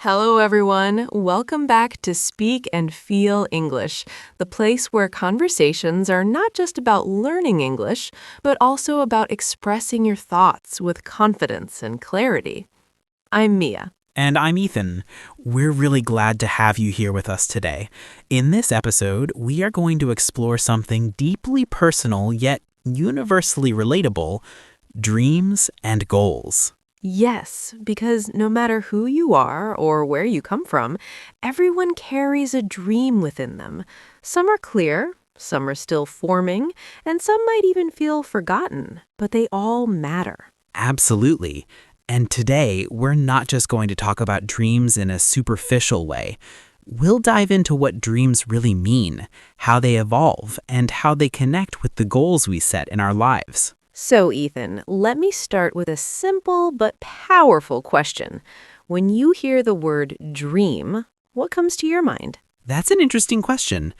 Hello, everyone. Welcome back to Speak and Feel English, the place where conversations are not just about learning English, but also about expressing your thoughts with confidence and clarity. I'm Mia. And I'm Ethan. We're really glad to have you here with us today. In this episode, we are going to explore something deeply personal yet universally relatable: dreams and goals. Yes, because no matter who you are or where you come from, everyone carries a dream within them. Some are clear, some are still forming, and some might even feel forgotten, but they all matter. Absolutely. And today, we're not just going to talk about dreams in a superficial way. We'll dive into what dreams really mean, how they evolve, and how they connect with the goals we set in our lives. So, Ethan, let me start with a simple but powerful question. When you hear the word dream, what comes to your mind? That's an interesting question.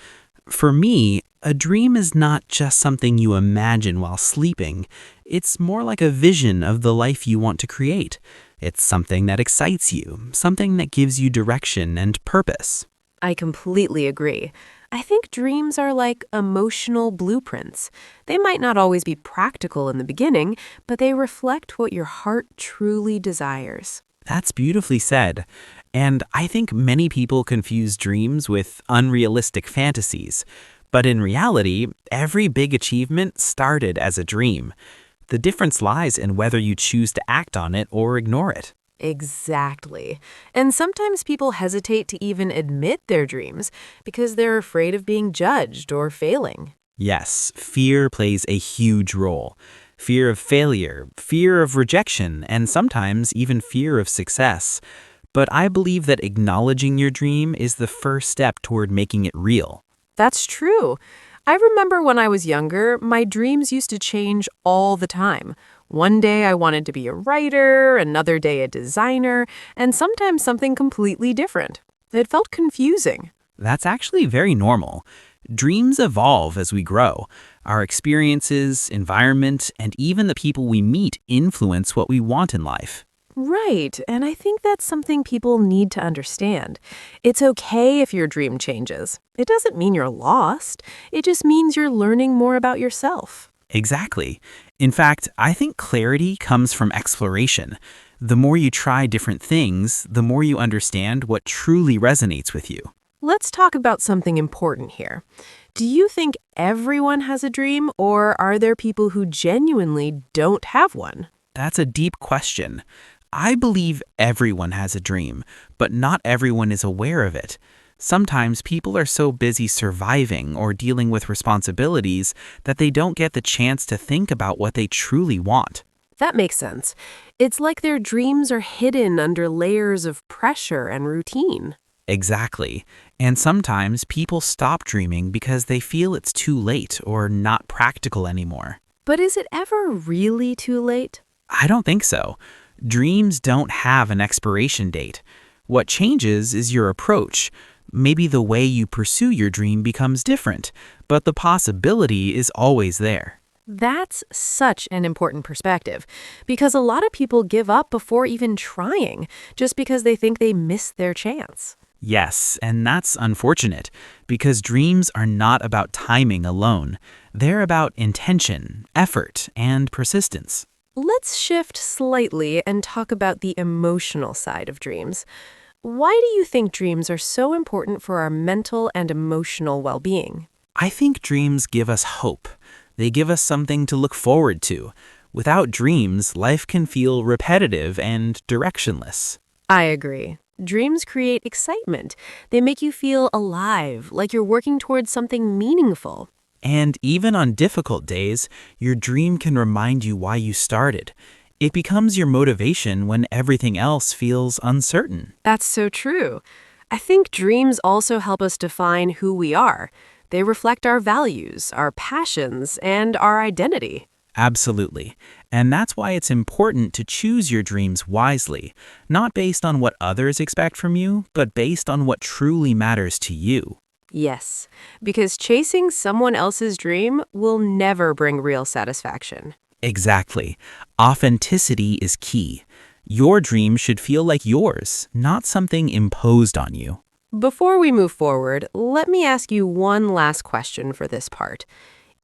For me, a dream is not just something you imagine while sleeping. It's more like a vision of the life you want to create. It's something that excites you, something that gives you direction and purpose. I completely agree. I think dreams are like emotional blueprints. They might not always be practical in the beginning, but they reflect what your heart truly desires. That's beautifully said. And I think many people confuse dreams with unrealistic fantasies. But in reality, every big achievement started as a dream. The difference lies in whether you choose to act on it or ignore it. Exactly. And sometimes people hesitate to even admit their dreams because they're afraid of being judged or failing. Yes, fear plays a huge role. Fear of failure, fear of rejection, and sometimes even fear of success. But I believe that acknowledging your dream is the first step toward making it real. That's true. I remember when I was younger, my dreams used to change all the time. One day I wanted to be a writer, another day a designer, and sometimes something completely different. It felt confusing. That's actually very normal. Dreams evolve as we grow. Our experiences, environment, and even the people we meet influence what we want in life. Right, and I think that's something people need to understand. It's okay if your dream changes. It doesn't mean you're lost. It just means you're learning more about yourself. Exactly. In fact, I think clarity comes from exploration. The more you try different things, the more you understand what truly resonates with you. Let's talk about something important here. Do you think everyone has a dream, or are there people who genuinely don't have one? That's a deep question. I believe everyone has a dream, but not everyone is aware of it. Sometimes people are so busy surviving or dealing with responsibilities that they don't get the chance to think about what they truly want. That makes sense. It's like their dreams are hidden under layers of pressure and routine. Exactly. And sometimes people stop dreaming because they feel it's too late or not practical anymore. But is it ever really too late? I don't think so. Dreams don't have an expiration date. What changes is your approach. Maybe the way you pursue your dream becomes different, but the possibility is always there. That's such an important perspective, because a lot of people give up before even trying, just because they think they missed their chance. Yes, and that's unfortunate, because dreams are not about timing alone. They're about intention, effort, and persistence. Let's shift slightly and talk about the emotional side of dreams. Why do you think dreams are so important for our mental and emotional well-being? I think dreams give us hope. They give us something to look forward to. Without dreams, life can feel repetitive and directionless. I agree. Dreams create excitement. They make you feel alive, like you're working towards something meaningful. And even on difficult days, your dream can remind you why you started. It becomes your motivation when everything else feels uncertain. That's so true. I think dreams also help us define who we are. They reflect our values, our passions, and our identity. Absolutely. And that's why it's important to choose your dreams wisely, not based on what others expect from you, but based on what truly matters to you. Yes, because chasing someone else's dream will never bring real satisfaction. Exactly. Authenticity is key. Your dream should feel like yours, not something imposed on you. Before we move forward, let me ask you one last question for this part.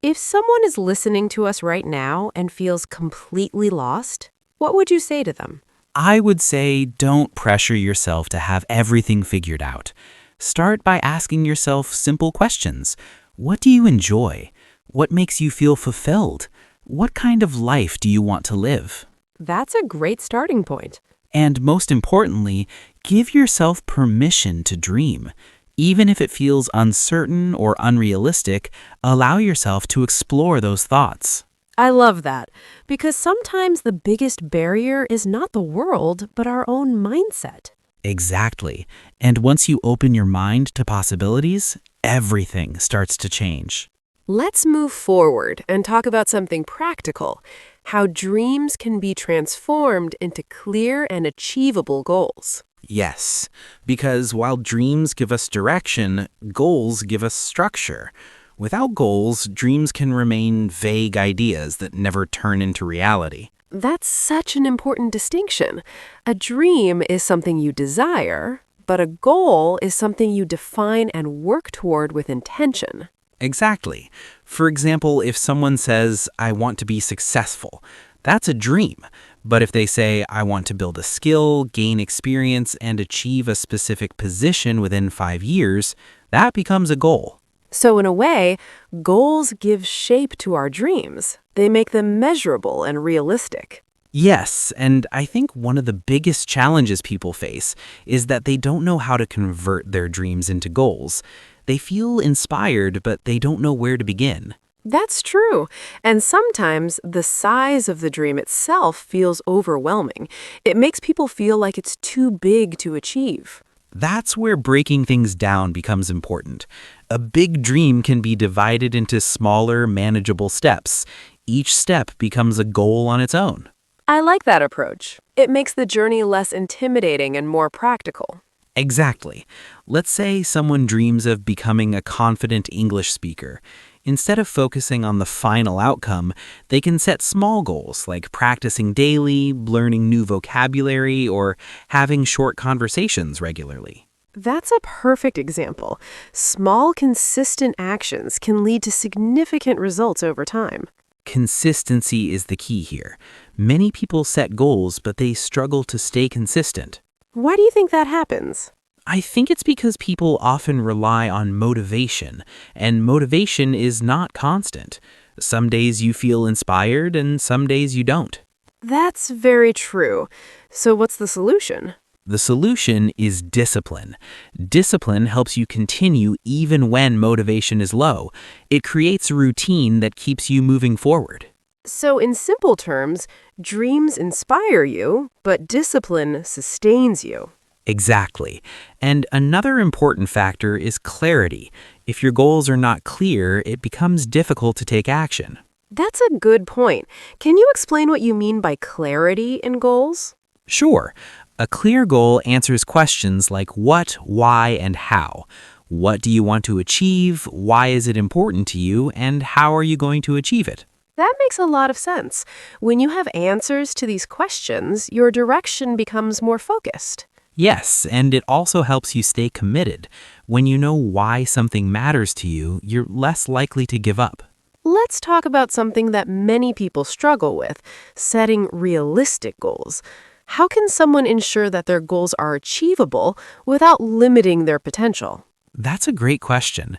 If someone is listening to us right now and feels completely lost, what would you say to them? I would say don't pressure yourself to have everything figured out. Start by asking yourself simple questions. What do you enjoy? What makes you feel fulfilled? What kind of life do you want to live? That's a great starting point. And most importantly, give yourself permission to dream. Even if it feels uncertain or unrealistic, allow yourself to explore those thoughts. I love that, because sometimes the biggest barrier is not the world, but our own mindset. Exactly. And once you open your mind to possibilities, everything starts to change. Let's move forward and talk about something practical, how dreams can be transformed into clear and achievable goals. Yes, because while dreams give us direction, goals give us structure. Without goals, dreams can remain vague ideas that never turn into reality. That's such an important distinction. A dream is something you desire, but a goal is something you define and work toward with intention. Exactly. For example, if someone says, I want to be successful, that's a dream. But if they say, I want to build a skill, gain experience, and achieve a specific position within 5 years, that becomes a goal. So in a way, goals give shape to our dreams. They make them measurable and realistic. Yes, and I think one of the biggest challenges people face is that they don't know how to convert their dreams into goals. They feel inspired, but they don't know where to begin. That's true. And sometimes the size of the dream itself feels overwhelming. It makes people feel like it's too big to achieve. That's where breaking things down becomes important. A big dream can be divided into smaller, manageable steps. Each step becomes a goal on its own. I like that approach. It makes the journey less intimidating and more practical. Exactly. Let's say someone dreams of becoming a confident English speaker. Instead of focusing on the final outcome, they can set small goals like practicing daily, learning new vocabulary, or having short conversations regularly. That's a perfect example. Small, consistent actions can lead to significant results over time. Consistency is the key here. Many people set goals, but they struggle to stay consistent. Why do you think that happens? I think it's because people often rely on motivation, and motivation is not constant. Some days you feel inspired, and some days you don't. That's very true. So what's the solution? The solution is discipline. Discipline helps you continue even when motivation is low. It creates a routine that keeps you moving forward. So in simple terms, dreams inspire you, but discipline sustains you. Exactly. And another important factor is clarity. If your goals are not clear, it becomes difficult to take action. That's a good point. Can you explain what you mean by clarity in goals? Sure, a clear goal answers questions like what, why, and how. What do you want to achieve? Why is it important to you? And how are you going to achieve it? That makes a lot of sense. When you have answers to these questions, your direction becomes more focused. Yes, and it also helps you stay committed. When you know why something matters to you, you're less likely to give up. Let's talk about something that many people struggle with, setting realistic goals. How can someone ensure that their goals are achievable without limiting their potential? That's a great question.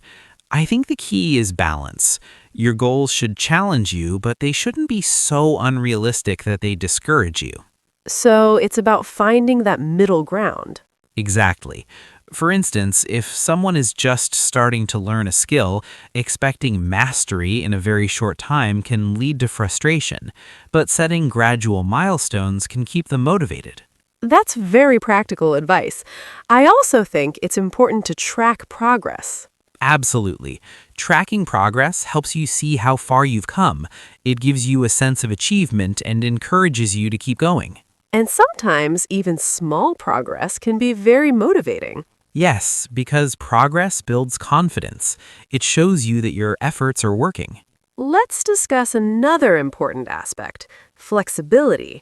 I think the key is balance. Your goals should challenge you, but they shouldn't be so unrealistic that they discourage you. So it's about finding that middle ground. Exactly. For instance, if someone is just starting to learn a skill, expecting mastery in a very short time can lead to frustration, but setting gradual milestones can keep them motivated. That's very practical advice. I also think it's important to track progress. Absolutely. Tracking progress helps you see how far you've come. It gives you a sense of achievement and encourages you to keep going. And sometimes even small progress can be very motivating. Yes, because progress builds confidence. It shows you that your efforts are working. Let's discuss another important aspect, flexibility.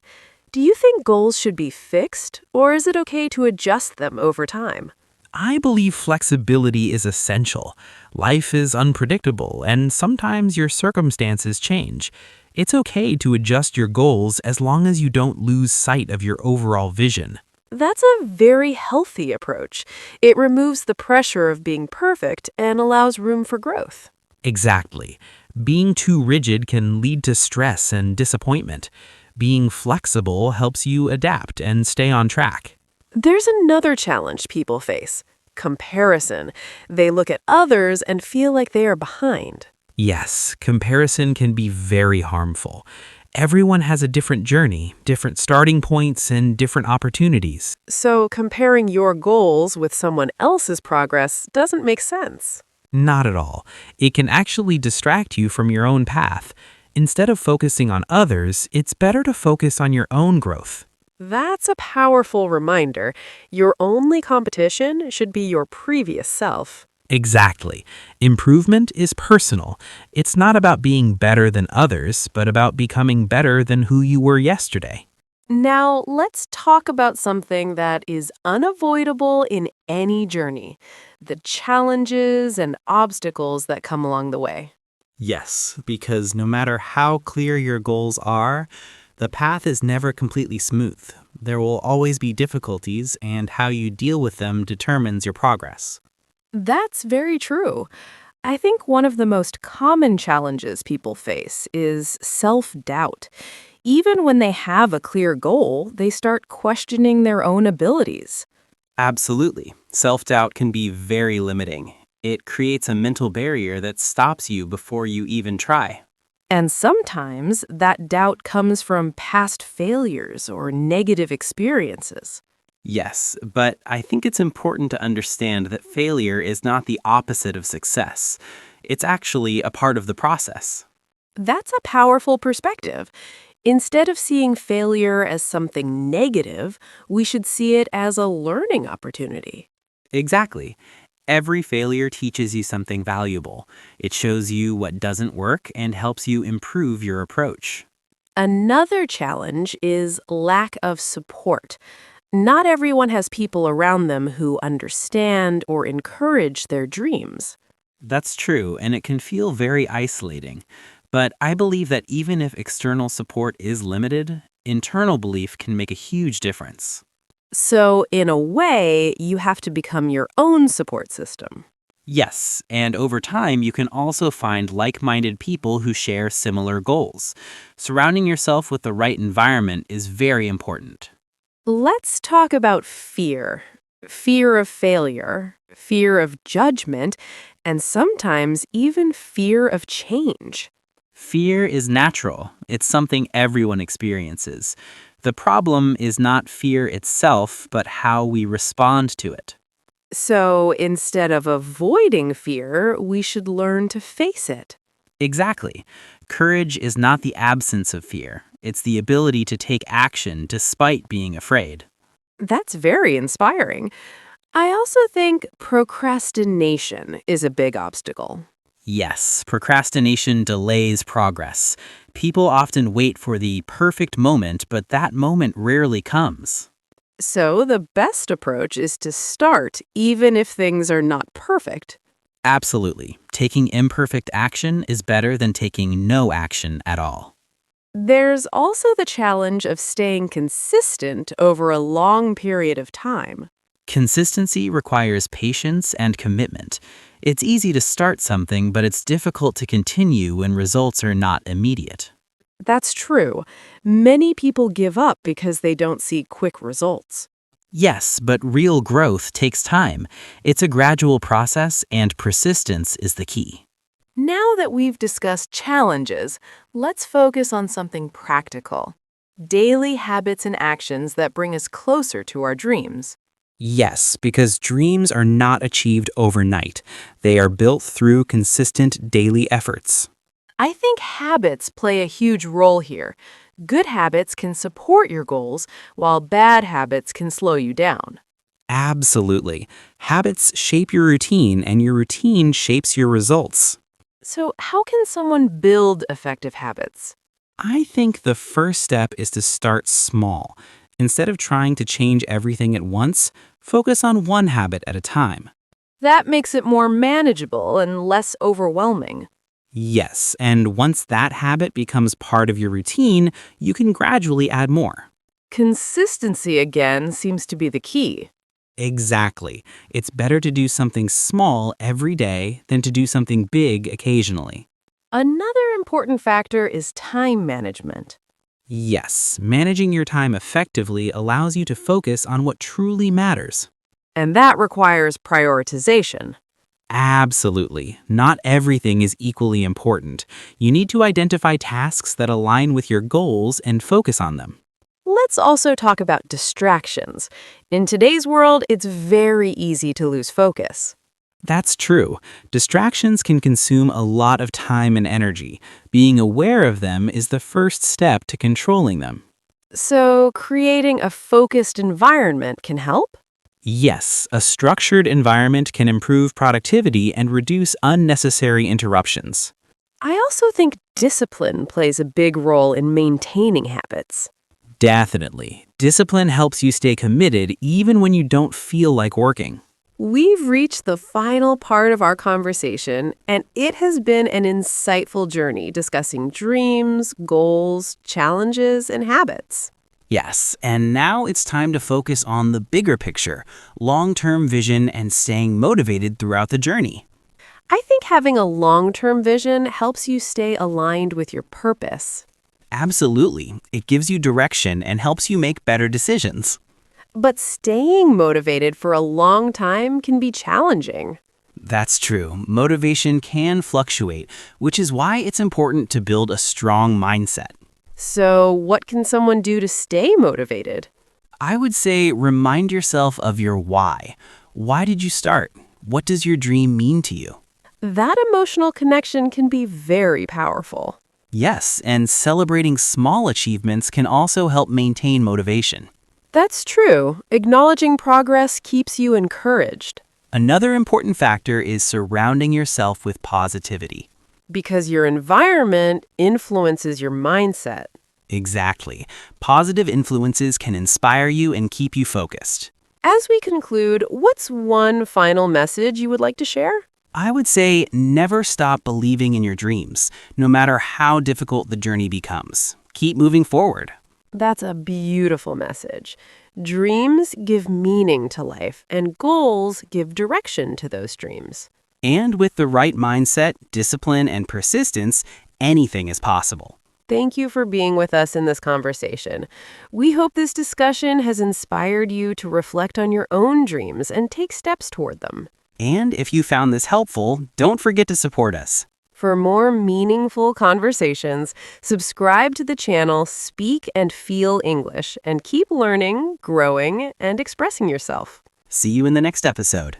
Do you think goals should be fixed, or is it okay to adjust them over time? I believe flexibility is essential. Life is unpredictable, and sometimes your circumstances change. It's okay to adjust your goals as long as you don't lose sight of your overall vision. That's a very healthy approach. It removes the pressure of being perfect and allows room for growth. Exactly. Being too rigid can lead to stress and disappointment. Being flexible helps you adapt and stay on track. There's another challenge people face: comparison. They look at others and feel like they are behind. Yes, comparison can be very harmful. Everyone has a different journey, different starting points, and different opportunities. So, comparing your goals with someone else's progress doesn't make sense. Not at all. It can actually distract you from your own path. Instead of focusing on others, it's better to focus on your own growth. That's a powerful reminder. Your only competition should be your previous self. Exactly. Improvement is personal. It's not about being better than others, but about becoming better than who you were yesterday. Now, let's talk about something that is unavoidable in any journey: the challenges and obstacles that come along the way. Yes, because no matter how clear your goals are, the path is never completely smooth. There will always be difficulties, and how you deal with them determines your progress. That's very true. I think one of the most common challenges people face is self-doubt. Even when they have a clear goal, they start questioning their own abilities. Absolutely. Self-doubt can be very limiting. It creates a mental barrier that stops you before you even try. And sometimes that doubt comes from past failures or negative experiences. Yes, but I think it's important to understand that failure is not the opposite of success. It's actually a part of the process. That's a powerful perspective. Instead of seeing failure as something negative, we should see it as a learning opportunity. Exactly. Every failure teaches you something valuable. It shows you what doesn't work and helps you improve your approach. Another challenge is lack of support. Not everyone has people around them who understand or encourage their dreams. That's true, and it can feel very isolating. But I believe that even if external support is limited, internal belief can make a huge difference. So, in a way, you have to become your own support system. Yes, and over time, you can also find like-minded people who share similar goals. Surrounding yourself with the right environment is very important. Let's talk about fear. Fear of failure, fear of judgment, and sometimes even fear of change. Fear is natural. It's something everyone experiences. The problem is not fear itself, but how we respond to it. So instead of avoiding fear, we should learn to face it. Exactly. Courage is not the absence of fear. It's the ability to take action despite being afraid. That's very inspiring. I also think procrastination is a big obstacle. Yes, procrastination delays progress. People often wait for the perfect moment, but that moment rarely comes. So the best approach is to start even if things are not perfect. Absolutely. Taking imperfect action is better than taking no action at all. There's also the challenge of staying consistent over a long period of time. Consistency requires patience and commitment. It's easy to start something, but it's difficult to continue when results are not immediate. That's true. Many people give up because they don't see quick results. Yes, but real growth takes time. It's a gradual process, and persistence is the key. Now that we've discussed challenges, let's focus on something practical: daily habits and actions that bring us closer to our dreams. Yes, because dreams are not achieved overnight. They are built through consistent daily efforts. I think habits play a huge role here. Good habits can support your goals, while bad habits can slow you down. Absolutely. Habits shape your routine, and your routine shapes your results. So, how can someone build effective habits? I think the first step is to start small. Instead of trying to change everything at once, focus on one habit at a time. That makes it more manageable and less overwhelming. Yes, and once that habit becomes part of your routine, you can gradually add more. Consistency, again, seems to be the key. Exactly. It's better to do something small every day than to do something big occasionally. Another important factor is time management. Yes, managing your time effectively allows you to focus on what truly matters. And that requires prioritization. Absolutely. Not everything is equally important. You need to identify tasks that align with your goals and focus on them. Let's also talk about distractions. In today's world, it's very easy to lose focus. That's true. Distractions can consume a lot of time and energy. Being aware of them is the first step to controlling them. So, creating a focused environment can help? Yes, a structured environment can improve productivity and reduce unnecessary interruptions. I also think discipline plays a big role in maintaining habits. Definitely. Discipline helps you stay committed even when you don't feel like working. We've reached the final part of our conversation, and it has been an insightful journey discussing dreams, goals, challenges, and habits. Yes, and now it's time to focus on the bigger picture, long-term vision, and staying motivated throughout the journey. I think having a long-term vision helps you stay aligned with your purpose. Absolutely. It gives you direction and helps you make better decisions. But staying motivated for a long time can be challenging. That's true. Motivation can fluctuate, which is why it's important to build a strong mindset. So, what can someone do to stay motivated? I would say remind yourself of your why. Why did you start? What does your dream mean to you? That emotional connection can be very powerful. Yes, and celebrating small achievements can also help maintain motivation. That's true. Acknowledging progress keeps you encouraged. Another important factor is surrounding yourself with positivity. Because your environment influences your mindset. Exactly. Positive influences can inspire you and keep you focused. As we conclude, what's one final message you would like to share? I would say never stop believing in your dreams, no matter how difficult the journey becomes. Keep moving forward. That's a beautiful message. Dreams give meaning to life, and goals give direction to those dreams. And with the right mindset, discipline, and persistence, anything is possible. Thank you for being with us in this conversation. We hope this discussion has inspired you to reflect on your own dreams and take steps toward them. And if you found this helpful, don't forget to support us. For more meaningful conversations, subscribe to the channel Speak and Feel English and keep learning, growing, and expressing yourself. See you in the next episode.